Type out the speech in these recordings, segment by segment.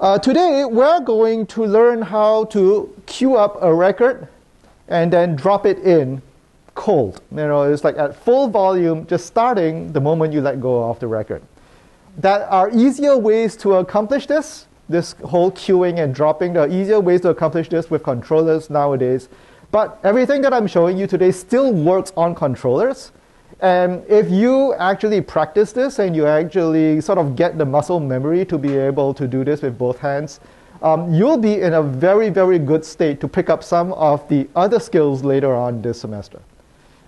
Today, we're going to learn how to cue up a record and then drop it in cold. It's like at full volume, just starting the moment you let go of the record. There are easier ways to accomplish this whole queuing and dropping. There are easier ways to accomplish this with controllers nowadays. But everything that I'm showing you today still works on controllers. And if you actually practice this and you actually sort of get the muscle memory to be able to do this with both hands, you'll be in a very, very good state to pick up some of the other skills later on this semester.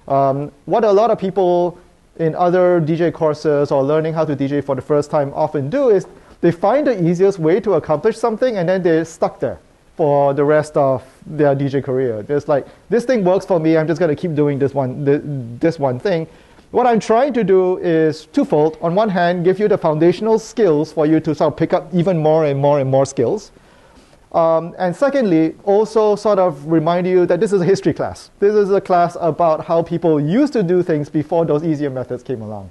What a lot of people in other DJ courses or learning how to DJ for the first time often do is they find the easiest way to accomplish something and then they're stuck there for the rest of their DJ career. It's like, this thing works for me, I'm just going to keep doing this one thing. What I'm trying to do is twofold. On one hand, give you the foundational skills for you to sort of pick up even more and more and more skills. And secondly, also sort of remind you that this is a history class. This is a class about how people used to do things before those easier methods came along.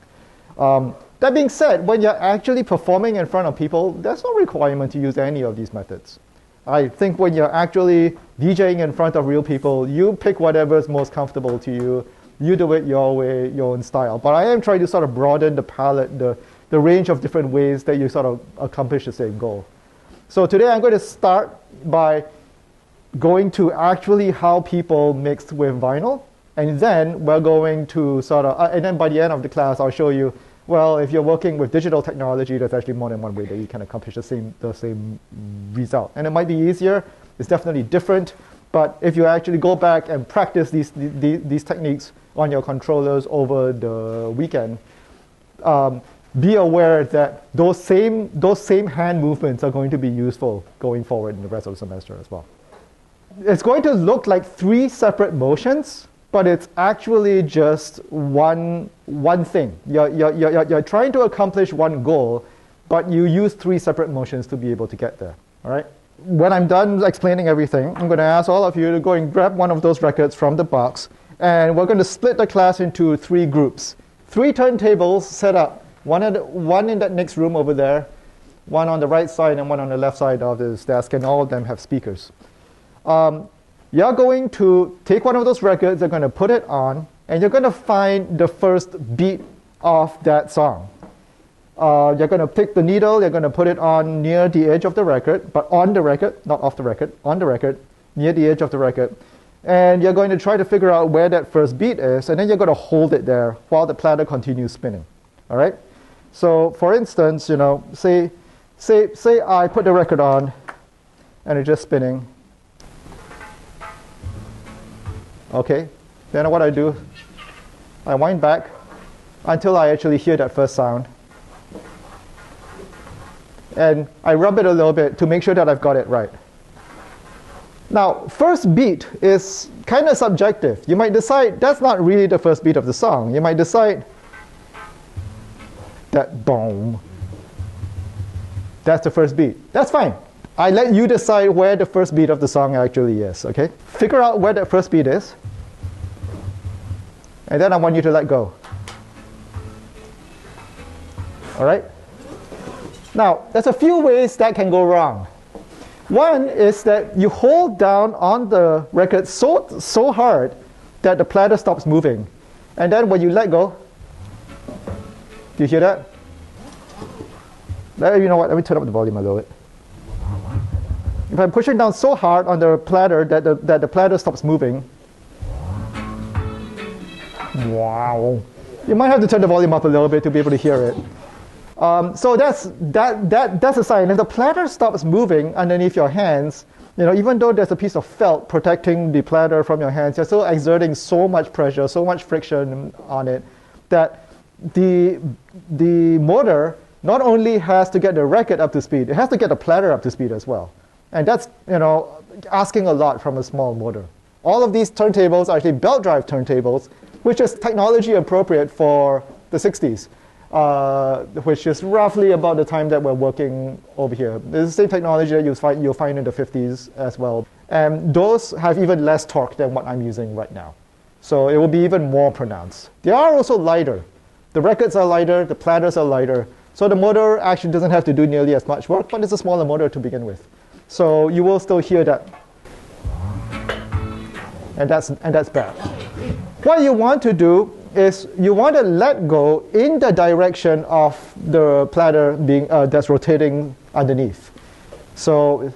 That being said, when you're actually performing in front of people, there's no requirement to use any of these methods. I think when you're actually DJing in front of real people, you pick whatever is most comfortable to you. You do it your way, your own style. But I am trying to sort of broaden the palette, the range of different ways that you sort of accomplish the same goal. So today I'm going to start by going to actually how people mixed with vinyl. And then we're going to sort of, and then by the end of the class, I'll show you, well, if you're working with digital technology, there's actually more than one way that you can accomplish the same result. And it might be easier. It's definitely different. But if you actually go back and practice these techniques on your controllers over the weekend, be aware that those same hand movements are going to be useful going forward in the rest of the semester as well. It's going to look like 3 separate motions, but it's actually just one thing. You're trying to accomplish one goal, but you use 3 separate motions to be able to get there. All right? When I'm done explaining everything, I'm going to ask all of you to go and grab one of those records from the box, and we're going to split the class into 3 groups. 3 turntables set up. One in that next room over there, one on the right side and one on the left side of this desk, and all of them have speakers. You're going to take one of those records, you're going to put it on, and you're going to find the first beat of that song. You're going to pick the needle, you're going to put it on near the edge of the record, but on the record, not off the record, on the record, near the edge of the record. And you're going to try to figure out where that first beat is, and then you're going to hold it there while the platter continues spinning. All right? So, for instance, say I put the record on, and it's just spinning. Okay, then what I do, I wind back until I actually hear that first sound. And I rub it a little bit to make sure that I've got it right. Now, first beat is kind of subjective. You might decide that's not really the first beat of the song. You might decide that boom, that's the first beat. That's fine. I let you decide where the first beat of the song actually is, okay? Figure out where that first beat is, and then I want you to let go. All right? Now, there's a few ways that can go wrong. One is that you hold down on the record so hard that the platter stops moving. And then when you let go, do you hear that? You know what? Let me turn up the volume a little bit. If I'm pushing down so hard on the platter that the platter stops moving, wow. You might have to turn the volume up a little bit to be able to hear it. So that's a sign. If the platter stops moving underneath your hands, even though there's a piece of felt protecting the platter from your hands, you're still exerting so much pressure, so much friction on it, that the motor not only has to get the record up to speed, it has to get the platter up to speed as well. And that's, asking a lot from a small motor. All of these turntables are actually belt drive turntables, which is technology appropriate for the 60s. Which is roughly about the time that we're working over here. It's the same technology that you'll find in the 50s as well. And those have even less torque than what I'm using right now. So it will be even more pronounced. They are also lighter. The records are lighter, the platters are lighter. So the motor actually doesn't have to do nearly as much work, but it's a smaller motor to begin with. So you will still hear that. And that's bad. What you want to do is you want to let go in the direction of the platter being that's rotating underneath. So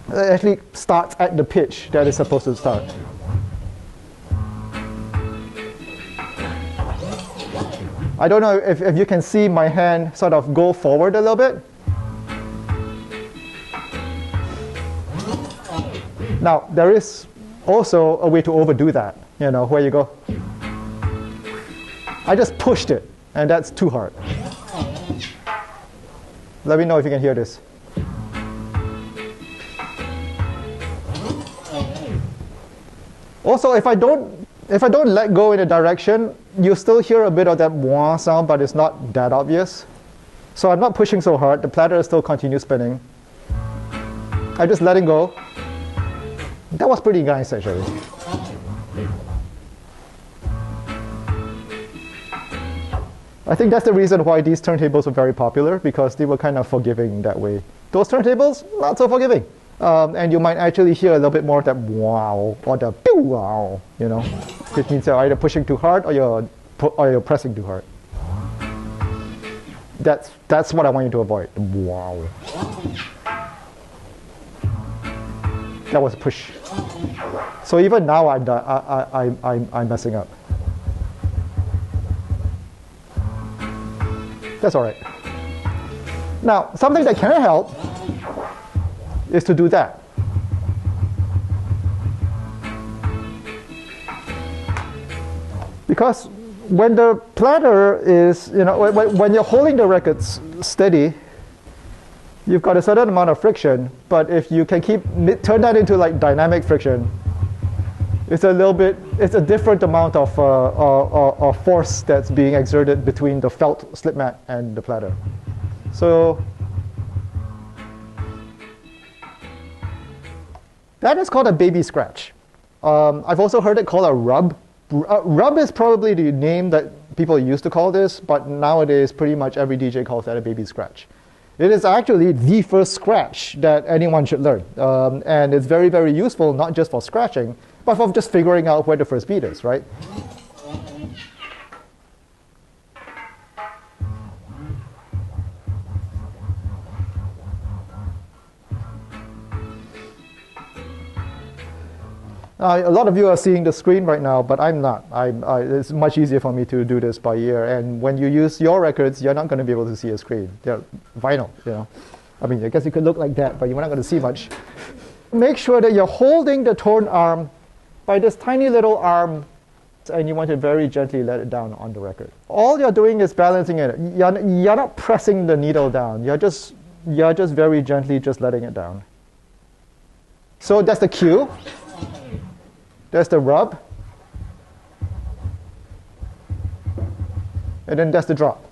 it actually starts at the pitch that it's supposed to start. I don't know if you can see my hand sort of go forward a little bit. Now, there is also a way to overdo that, where you go. I just pushed it, and that's too hard. Let me know if you can hear this. Also, if I don't let go in a direction, you still hear a bit of that wah sound, but it's not that obvious. So I'm not pushing so hard. The platter still continues spinning. I'm just letting go. That was pretty nice, actually. I think that's the reason why these turntables were very popular, because they were kind of forgiving that way. Those turntables, not so forgiving. And you might actually hear a little bit more of that wow or the pew wow, It means you're either pushing too hard or you're pressing too hard. That's what I want you to avoid. Wow. That was a push. So even now I'm messing up. That's all right. Now, something that can help is to do that. Because when the platter is, when you're holding the records steady, you've got a certain amount of friction, but if you can turn that into like dynamic friction, it's a different amount of force that's being exerted between the felt slip mat and the platter. So that is called a baby scratch. I've also heard it called a rub. Rub is probably the name that people used to call this, but nowadays pretty much every DJ calls that a baby scratch. It is actually the first scratch that anyone should learn. And it's very, very useful, not just for scratching, but for just figuring out where the first beat is, right? A lot of you are seeing the screen right now, but I'm not. It's much easier for me to do this by ear. And when you use your records, you're not going to be able to see a screen. They're vinyl, I mean, I guess you could look like that, but you're not going to see much. Make sure that you're holding the tone arm by this tiny little arm, and you want to very gently let it down on the record. All you're doing is balancing it. You're not pressing the needle down. You're just very gently just letting it down. So that's the cue. There's the rub. And then that's the drop.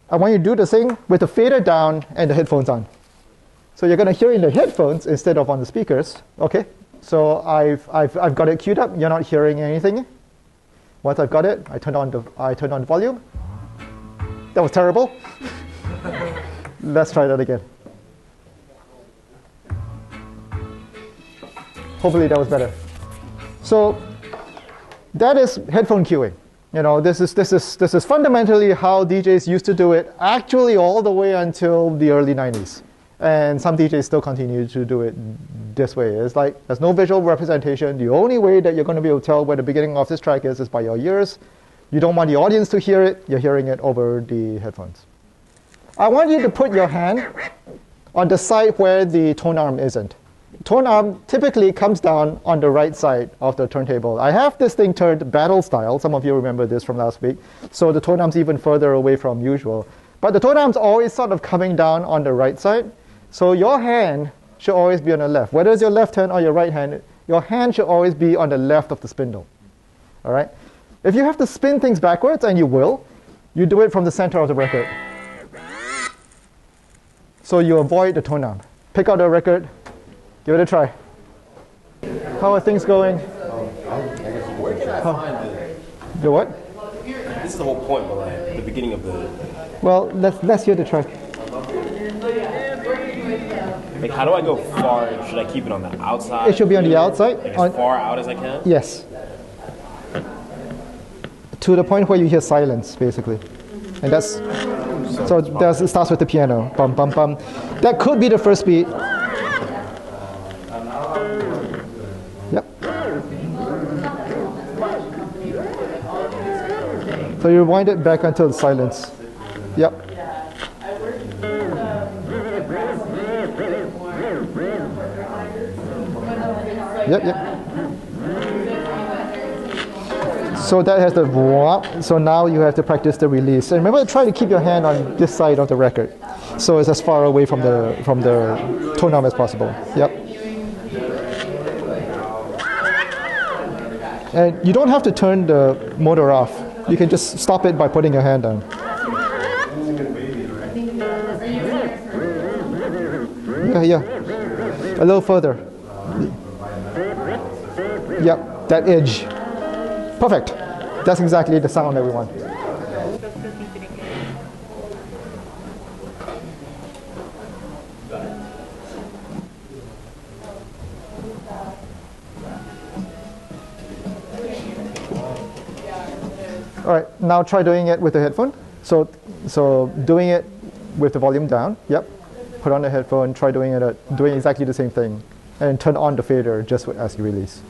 I want you to do the same with the fader down and the headphones on. So you're going to hear in the headphones instead of on the speakers. Okay. So I've got it queued up. You're not hearing anything. Once I've got it, I turn on the volume. That was terrible. Let's try that again. Hopefully that was better. So that is headphone cueing. This is fundamentally how DJs used to do it, actually all the way until the early 90s. And some DJs still continue to do it this way. It's like there's no visual representation. The only way that you're going to be able to tell where the beginning of this track is by your ears. You don't want the audience to hear it. You're hearing it over the headphones. I want you to put your hand on the side where the tone arm isn't. Tone arm typically comes down on the right side of the turntable. I have this thing turned battle style. Some of you remember this from last week. So the tone arm's even further away from usual. But the tone arm's always sort of coming down on the right side. So your hand should always be on the left. Whether it's your left hand or your right hand, your hand should always be on the left of the spindle. All right? If you have to spin things backwards, and you will, you do it from the center of the record. So you avoid the tone arm. Pick out the record. Give it a try. How are things going? Where can I find The what? This is the whole point, but like the beginning of the. Well, let's hear the track. Like, how do I go far? Should I keep it on the outside? It should be on the outside. Like as far out as I can? Yes. To the point where you hear silence, basically. And that's, so it starts with the piano. Bum, bum, bum. That could be the first beat. Yep. So you wind it back until it's silence. Yep. Yep, yep. So that has the wah. So now you have to practice the release. And remember, try to keep your hand on this side of the record, so it's as far away from the tone arm as possible. Yep. And you don't have to turn the motor off. You can just stop it by putting your hand down. Yeah, yeah. A little further. Yep, that edge. Perfect. That's exactly the sound that we want. All right, now try doing it with the headphone. So doing it with the volume down. Yep. Put on the headphone. Try doing it, doing exactly the same thing, and turn on the fader just as you release.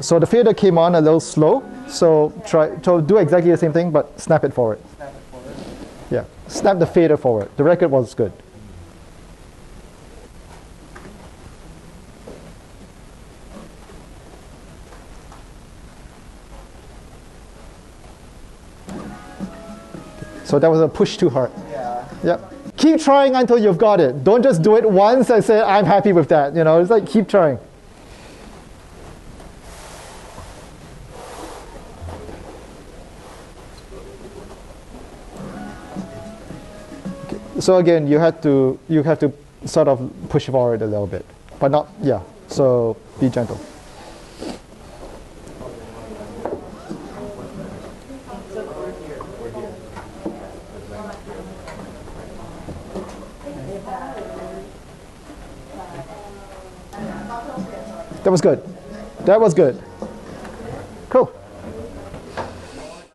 So the fader came on a little slow. So try to do exactly the same thing, but snap it forward. Snap it forward. Yeah, snap the fader forward. The record was good. So that was a push too hard. Yeah. Yep. Keep trying until you've got it. Don't just do it once and say, I'm happy with that. You know, it's like keep trying. So again, you have to sort of push forward a little bit, but not, yeah. So be gentle. That was good. That was good.